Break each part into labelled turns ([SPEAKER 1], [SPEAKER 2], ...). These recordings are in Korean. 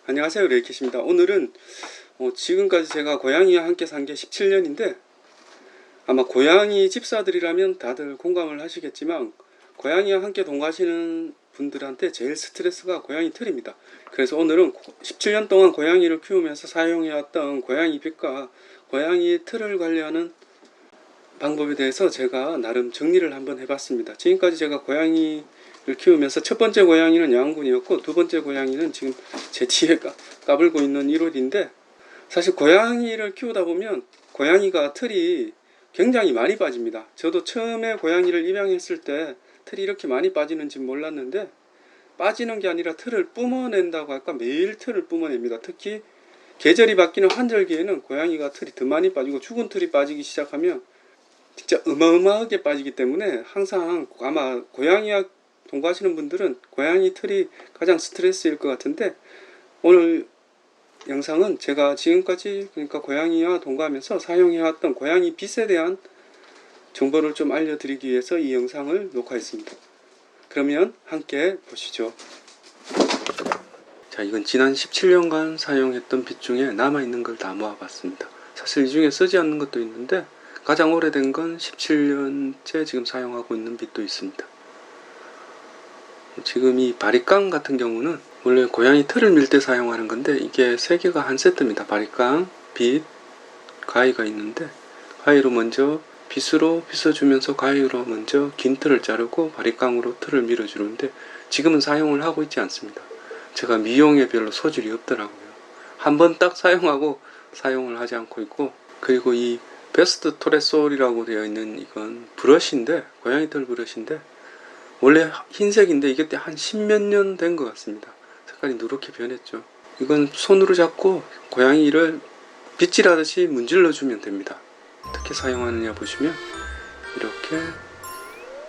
[SPEAKER 1] 안녕하세요, 레이kit입니다. 오늘은 지금까지 제가 고양이와 함께 산 게 17년인데 아마 고양이 집사들이라면 다들 공감을 하시겠지만 고양이와 함께 동거하시는 분들한테 제일 스트레스가 고양이 털입니다. 그래서 오늘은 17년 동안 고양이를 키우면서 사용해왔던 고양이 빗과 고양이 털을 관리하는 방법에 대해서 제가 나름 정리를 한번 해봤습니다. 지금까지 제가 고양이를 키우면서 첫 번째 고양이는 양군이었고 두 번째 고양이는 지금 제 뒤에 까불고 있는 1월인데, 사실 고양이를 키우다 보면 고양이가 털이 굉장히 많이 빠집니다. 저도 처음에 고양이를 입양했을 때 털이 이렇게 많이 빠지는지 몰랐는데, 빠지는 게 아니라 털을 뿜어낸다고 할까, 매일 털을 뿜어냅니다. 특히 계절이 바뀌는 환절기에는 고양이가 털이 더 많이 빠지고 죽은 털이 빠지기 시작하면 진짜 어마어마하게 빠지기 때문에 항상 아마 고양이와 동거하시는 분들은 고양이 털이 가장 스트레스일 것 같은데, 오늘 영상은 제가 지금까지 그러니까 고양이와 동거하면서 사용해왔던 고양이 빗에 대한 정보를 좀 알려드리기 위해서 이 영상을 녹화했습니다. 그러면 함께 보시죠. 자, 이건 지난 17년간 사용했던 빗 중에 남아있는 걸 다 모아봤습니다. 사실 이 중에 쓰지 않는 것도 있는데 가장 오래된 건 17년째 지금 사용하고 있는 빗도 있습니다. 지금 이 바리깡 같은 경우는 원래 고양이 털을 밀 때 사용하는 건데, 이게 3개가 한 세트입니다. 바리깡, 빗, 가위가 있는데, 가위로 먼저 빗으로 빗어주면서 가위로 먼저 긴 털을 자르고 바리깡으로 털을 밀어주는데, 지금은 사용을 하고 있지 않습니다. 제가 미용에 별로 소질이 없더라고요. 한번 딱 사용하고 사용을 하지 않고 있고, 그리고 이 베스트 토레솔이라고 되어 있는 이건 브러쉬인데, 고양이 털 브러쉬인데 원래 흰색인데 이게 한 10몇 년 된 것 같습니다. 색깔이 누렇게 변했죠. 이건 손으로 잡고 고양이를 빗질하듯이 문질러 주면 됩니다. 어떻게 사용하느냐 보시면 이렇게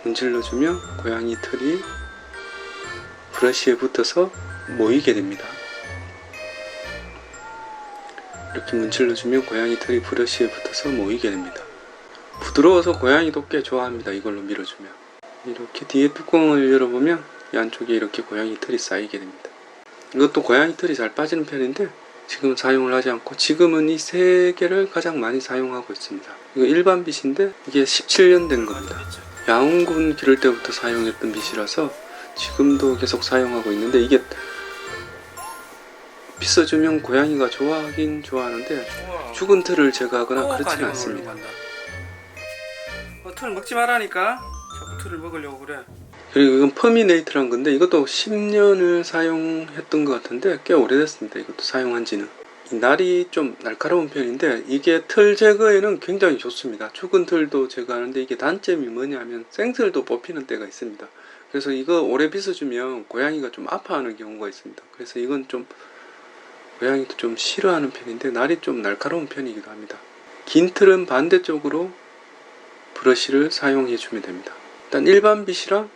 [SPEAKER 1] 문질러 주면 고양이 털이 브러쉬에 붙어서 모이게 됩니다. 이렇게 문질러 주면 고양이 털이 브러쉬에 붙어서 모이게 됩니다. 부드러워서 고양이도 꽤 좋아합니다. 이걸로 밀어주면. 이렇게 뒤에 뚜껑을 열어보면 이 안쪽에 이렇게 고양이 털이 쌓이게 됩니다. 이것도 고양이 털이 잘 빠지는 편인데 지금은 사용을 하지 않고, 지금은 이 3개를 가장 많이 사용하고 있습니다. 이거 일반 빗인데 이게 17년 된 겁니다. 양훈군 기를 때부터 사용했던 빗이라서 지금도 계속 사용하고 있는데, 이게 빗어주면 고양이가 좋아하긴 좋아하는데 죽은 털을 제거하거나 그렇지는 않습니다. 털 먹지 말라니까 자꾸 털을 먹으려고 그래. 그리고 이건 퍼미네이트란 건데 이것도 10년을 사용했던 것 같은데 꽤 오래됐습니다. 이것도 사용한 지는. 날이 좀 날카로운 편인데 이게 털 제거에는 굉장히 좋습니다. 죽은 털도 제거하는데, 이게 단점이 뭐냐면 생털도 뽑히는 때가 있습니다. 그래서 이거 오래 빗어주면 고양이가 좀 아파하는 경우가 있습니다. 그래서 이건 좀 고양이도 좀 싫어하는 편인데 날이 좀 날카로운 편이기도 합니다. 긴 털은 반대쪽으로 브러쉬를 사용해 주면 됩니다. 일단 일반 빗이랑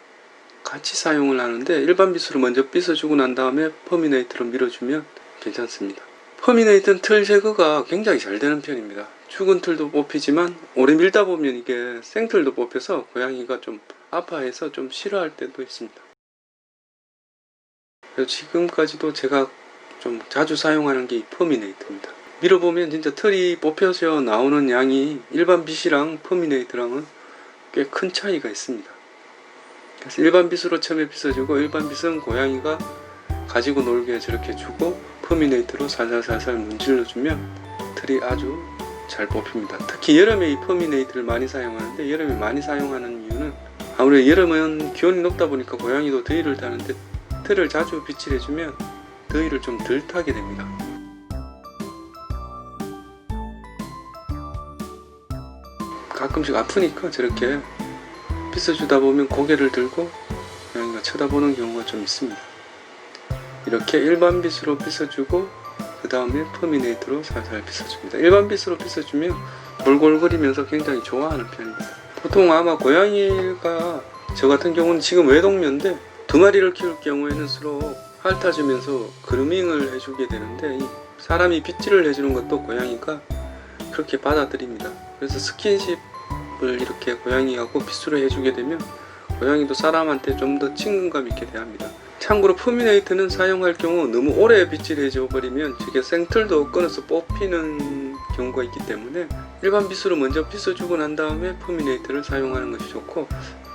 [SPEAKER 1] 같이 사용을 하는데, 일반 빗으로 먼저 빗어주고 난 다음에 퍼미네이트로 밀어주면 괜찮습니다. 퍼미네이트는 털 제거가 굉장히 잘 되는 편입니다. 죽은 털도 뽑히지만 오래 밀다 보면 이게 생털도 뽑혀서 고양이가 좀 아파해서 좀 싫어할 때도 있습니다. 그래서 지금까지도 제가 좀 자주 사용하는 게 이 퍼미네이트입니다. 밀어보면 진짜 털이 뽑혀서 나오는 양이 일반 빗이랑 퍼미네이트랑은 꽤 큰 차이가 있습니다. 그래서 일반 빗으로 처음에 빗어주고, 일반 빗은 고양이가 가지고 놀게 저렇게 주고, 퍼미네이트로 살살살살 문질러주면 털이 아주 잘 뽑힙니다. 특히 여름에 이 퍼미네이트를 많이 사용하는데, 여름에 많이 사용하는 이유는 아무래도 여름은 기온이 높다 보니까 고양이도 더위를 타는데, 털을 자주 빗질해주면 더위를 좀 덜 타게 됩니다. 가끔씩 아프니까 저렇게 빗어주다 보면 고개를 들고 고양이가 쳐다보는 경우가 좀 있습니다. 이렇게 일반 빗으로 빗어주고 그 다음에 퍼미네이트로 살살 빗어줍니다. 일반 빗으로 빗어주면 골골거리면서 굉장히 좋아하는 편입니다. 보통 아마 고양이가, 저 같은 경우는 지금 외동묘인데 2마리를 키울 경우에는 서로 핥아주면서 그루밍을 해주게 되는데, 이 사람이 빗질을 해주는 것도 고양이가 그렇게 받아들입니다. 그래서 스킨십을 이렇게 고양이하고 빗으로 해주게 되면 고양이도 사람한테 좀 더 친근감 있게 대합니다. 참고로 퍼미네이트는 사용할 경우 너무 오래 빗질 해줘 버리면 저게 생틀도 끊어서 뽑히는 경우가 있기 때문에 일반 빗으로 먼저 빗어주고 난 다음에 퍼미네이트를 사용하는 것이 좋고,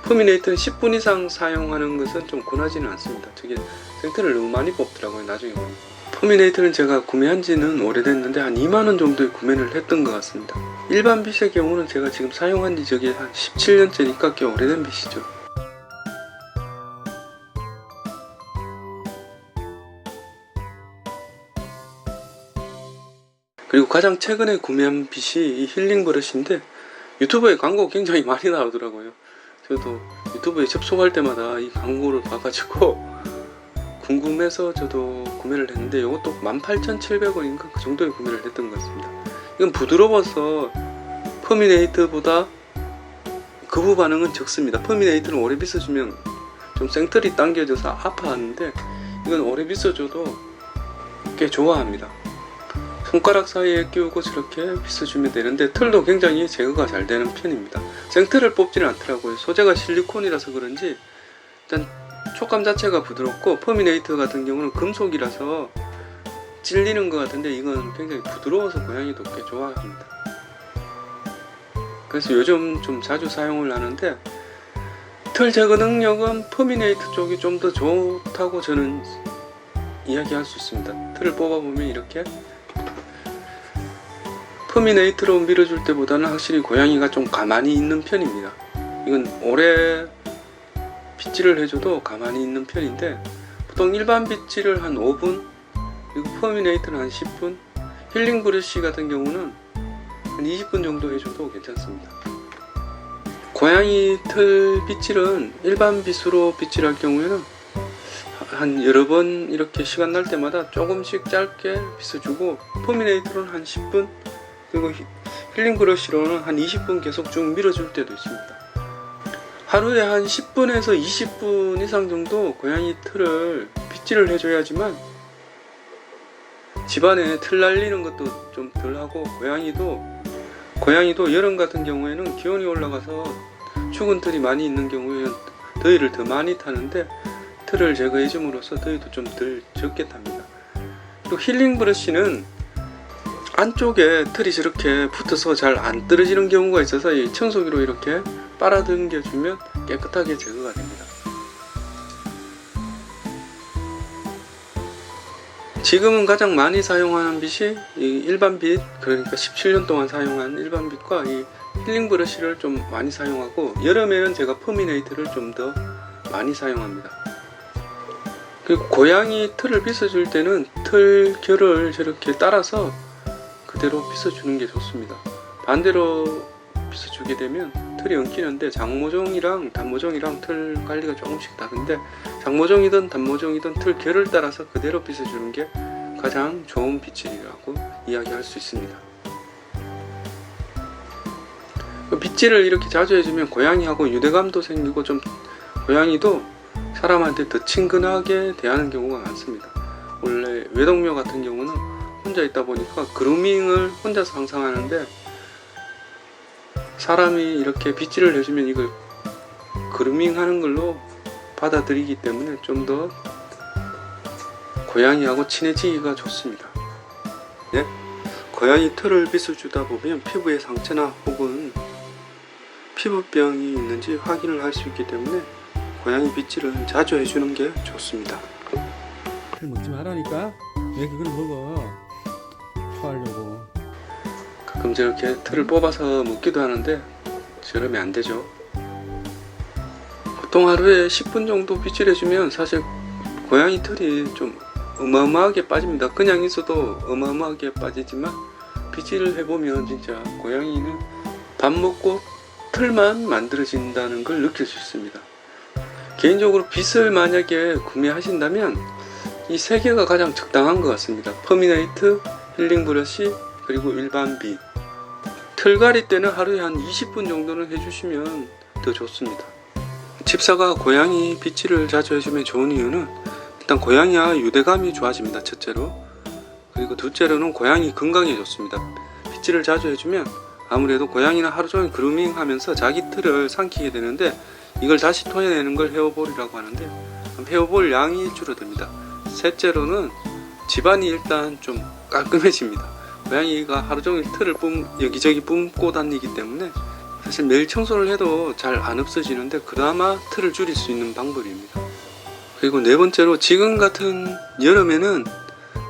[SPEAKER 1] 퍼미네이트는 10분 이상 사용하는 것은 좀 권하지는 않습니다. 저게 생틀을 너무 많이 뽑더라고요, 나중에 보니까. 퍼미네이트는 제가 구매한 지는 오래됐는데 한 2만원 정도에 구매를 했던 것 같습니다. 일반 빗의 경우는 제가 지금 사용한 지 저게 한 17년째니까 꽤 오래된 빗이죠. 그리고 가장 최근에 구매한 빗이 이 힐링 브러쉬인데, 유튜브에 광고 굉장히 많이 나오더라고요. 저도 유튜브에 접속할 때마다 이 광고를 봐가지고 궁금해서 저도 구매를 했는데, 이것도 18,700원인가 그 정도에 구매를 했던 것 같습니다. 이건 부드러워서 퍼미네이트보다 거부 반응은 적습니다. 퍼미네이트는 오래 빗어주면 좀 생털이 당겨져서 아파하는데, 이건 오래 빗어줘도 꽤 좋아합니다. 손가락 사이에 끼우고 저렇게 빗어주면 되는데, 털도 굉장히 제거가 잘 되는 편입니다. 생털을 뽑지는 않더라고요. 소재가 실리콘이라서 그런지 일단 촉감 자체가 부드럽고, 퍼미네이트 같은 경우는 금속이라서 찔리는 것 같은데 이건 굉장히 부드러워서 고양이도 꽤 좋아합니다. 그래서 요즘 좀 자주 사용을 하는데, 털 제거 능력은 퍼미네이트 쪽이 좀 더 좋다고 저는 이야기할 수 있습니다. 털을 뽑아보면 이렇게 퍼미네이트로 밀어줄 때보다는 확실히 고양이가 좀 가만히 있는 편입니다. 이건 오래 빗질을 해줘도 가만히 있는 편인데, 보통 일반 빗질을 한 5분, 그리고 퍼미네이트는 한 10분, 힐링 브러쉬 같은 경우는 한 20분 정도 해줘도 괜찮습니다. 고양이 털 빗질은 일반 빗으로 빗질할 경우에는 한 여러 번 이렇게 시간 날 때마다 조금씩 짧게 빗어주고, 퍼미네이트로는 한 10분, 그리고 힐링 브러쉬로는 한 20분 계속 쭉 밀어줄 때도 있습니다. 하루에 한 10분에서 20분 이상 정도 고양이 털을 빗질을 해줘야지만 집안에 털 날리는 것도 좀 덜하고, 고양이도 여름 같은 경우에는 기온이 올라가서 죽은 털이 많이 있는 경우에는 더위를 더 많이 타는데, 털을 제거해 줌으로써 더위도 좀 덜 적게 탑니다. 그리고 힐링 브러쉬는 안쪽에 털이 저렇게 붙어서 잘 안 떨어지는 경우가 있어서 이 청소기로 이렇게 빨아당겨 주면 깨끗하게 제거가 됩니다. 지금은 가장 많이 사용하는 빗이 이 일반 빗, 그러니까 17년 동안 사용한 일반 빗과 이 힐링 브러쉬를 좀 많이 사용하고, 여름에는 제가 퍼미네이트를 좀 더 많이 사용합니다. 그리고 고양이 털을 빗어줄 때는 털 결을 저렇게 따라서 그대로 빗어주는 게 좋습니다. 반대로 빗어주게 되면 털이 엉키는데, 장모종이랑 단모종이랑 털 관리가 조금씩 다른데, 장모종이든 단모종이든 털 결을 따라서 그대로 빗어주는 게 가장 좋은 빗질이라고 이야기할 수 있습니다. 빗질을 이렇게 자주 해주면 고양이하고 유대감도 생기고, 좀 고양이도 사람한테 더 친근하게 대하는 경우가 많습니다. 원래 외동묘 같은 경우는 혼자 있다 보니까 그루밍을 혼자서 항상 하는데, 사람이 이렇게 빗질을 해주면 이걸 그루밍 하는 걸로 받아들이기 때문에 좀 더 고양이하고 친해지기가 좋습니다. 네? 고양이 털을 빗어주다 보면 피부에 상처나 혹은 피부병이 있는지 확인을 할 수 있기 때문에 고양이 빗질은 자주 해주는 게 좋습니다.
[SPEAKER 2] 털 먹지 말라니까. 왜 그걸 먹어? 토하려고.
[SPEAKER 1] 가끔 저렇게 털을 뽑아서 먹기도 하는데 저러면 안 되죠. 보통 하루에 10분 정도 빗질해주면 사실 고양이 털이 좀 어마어마하게 빠집니다. 그냥 있어도 어마어마하게 빠지지만, 빗질을 해보면 진짜 고양이는 밥 먹고 털만 만들어진다는 걸 느낄 수 있습니다. 개인적으로 빗을 만약에 구매하신다면 이 세 개가 가장 적당한 것 같습니다. 퍼미네이트, 힐링 브러쉬, 그리고 일반 빗. 털갈이 때는 하루에 한 20분 정도는 해주시면 더 좋습니다. 집사가 고양이 빗질을 자주 해주면 좋은 이유는, 일단 고양이와 유대감이 좋아집니다. 첫째로. 그리고 둘째로는 고양이 건강에 좋습니다. 빗질을 자주 해주면 아무래도 고양이는 하루 종일 그루밍 하면서 자기 털을 삼키게 되는데, 이걸 다시 토해내는 걸 헤어볼이라고 하는데, 헤어볼 양이 줄어듭니다. 셋째로는 집안이 일단 좀 깔끔해집니다. 고양이가 하루 종일 틀을 여기저기 뿜고 다니기 때문에 사실 매일 청소를 해도 잘 안 없어지는데 그나마 틀을 줄일 수 있는 방법입니다. 그리고 네 번째로 지금 같은 여름에는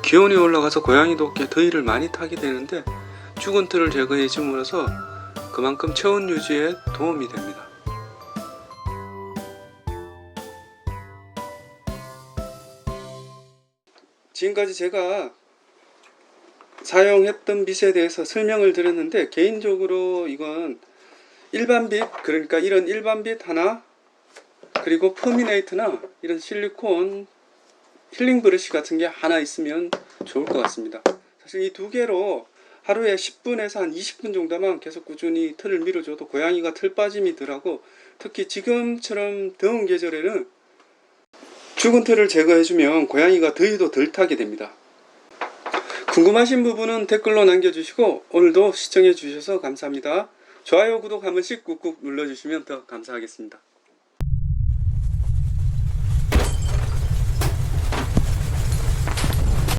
[SPEAKER 1] 기온이 올라가서 고양이도 꽤 더위를 많이 타게 되는데 죽은 틀을 제거해 줌으로써 그만큼 체온 유지에 도움이 됩니다. 지금까지 제가 사용했던 빛에 대해서 설명을 드렸는데 개인적으로 이건 일반 빛, 그러니까 이런 일반 빛 하나, 그리고 퍼미네이트나 이런 실리콘 힐링 브러쉬 같은 게 하나 있으면 좋을 것 같습니다. 사실 이 두 개로 하루에 10분에서 한 20분 정도만 계속 꾸준히 틀을 밀어줘도 고양이가 틀 빠짐이 덜하고, 특히 지금처럼 더운 계절에는 죽은 틀을 제거해주면 고양이가 더위도 덜 타게 됩니다. 궁금하신 부분은 댓글로 남겨주시고 오늘도 시청해 주셔서 감사합니다. 좋아요, 구독 한 번씩 꾹꾹 눌러주시면 더 감사하겠습니다.